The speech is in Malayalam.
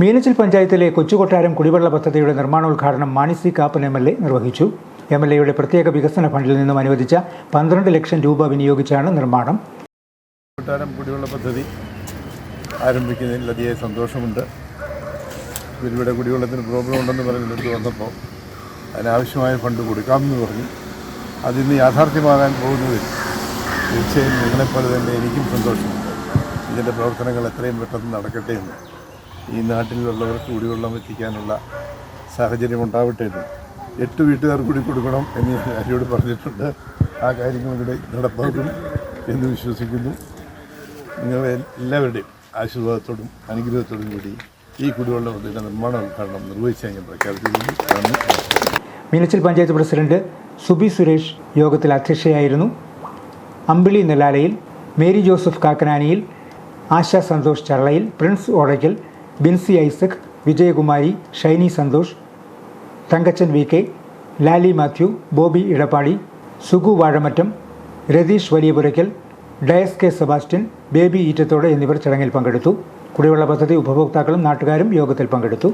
മീനച്ചിൽ പഞ്ചായത്തിലെ കൊച്ചുകൊട്ടാരം കുടിവെള്ള പദ്ധതിയുടെ നിർമ്മാണോദ്ഘാടനം മാണി സി കാപ്പൻ MLA നിർവഹിച്ചു. MLAയുടെ പ്രത്യേക വികസന ഫണ്ടിൽ നിന്നും അനുവദിച്ച 12 ലക്ഷം രൂപ വിനിയോഗിച്ചാണ് നിർമ്മാണം. കൊട്ടാരം കുടിവെള്ള പദ്ധതി ആരംഭിക്കുന്നതിൽ അതിയായ സന്തോഷമുണ്ട്. ഇവിടെ കുടിവെള്ളത്തിന് പ്രോബ്ലം ഉണ്ടെന്ന് പറഞ്ഞിട്ട് വന്നപ്പോൾ അതിനാവശ്യമായ ഫണ്ട് കൊടുക്കാമെന്ന് പറഞ്ഞു. അതിന്ന് യാഥാർത്ഥ്യമാകാൻ പോകുന്നതിൽ തീർച്ചയായും നിങ്ങളെപ്പോലെ തന്നെ എനിക്കും സന്തോഷമുണ്ട്. ഇതിൻ്റെ പ്രവർത്തനങ്ങൾ എത്രയും പെട്ടെന്ന് നടക്കട്ടെ എന്ന്, ഈ നാട്ടിലുള്ളവർക്ക് കുടിവെള്ളം എത്തിക്കാനുള്ള സാഹചര്യം ഉണ്ടാവട്ടെ എന്ന് 8 വീട്ടുകാർ കൂടി കൊടുക്കണം എന്ന് അവരോട് പറഞ്ഞിട്ടുണ്ട്. ആ കാര്യങ്ങളിലൂടെ നടപ്പാക്കും എന്ന് വിശ്വസിക്കുന്നു. നിങ്ങളെ എല്ലാവരുടെയും ആശീർവാദത്തോടും അനുഗ്രഹത്തോടും കൂടി ഈ കുടിവെള്ള പദ്ധതിയുടെ നിർമ്മാണോദ്ഘാടനം നിർവഹിച്ചാൽ ഞാൻ പ്രഖ്യാപിക്കുന്നു. മീനച്ചിൽ പഞ്ചായത്ത് പ്രസിഡന്റ് സുബി സുരേഷ് യോഗത്തിൽ അധ്യക്ഷയായിരുന്നു. Ambili Nellalayil, Mary Joseph Kakkananiyil, Asha Santhosh Charlayil, Prince Odaykkal, Binsy Isaac, Vijayakumari, Shiny Santhosh, Thankachan VK, Lali Mathew, Bobby Edappadi, Sugu Vazhamattom, Ratheesh Valiyapuraykkal, Dias K Sebastian, Baby Eettathodu എന്നിവർ ചടങ്ങിൽ പങ്കെടുത്തു. കുടിവെള്ള പദ്ധതി ഉപഭോക്താക്കളും നാട്ടുകാരും യോഗത്തിൽ പങ്കെടുത്തു.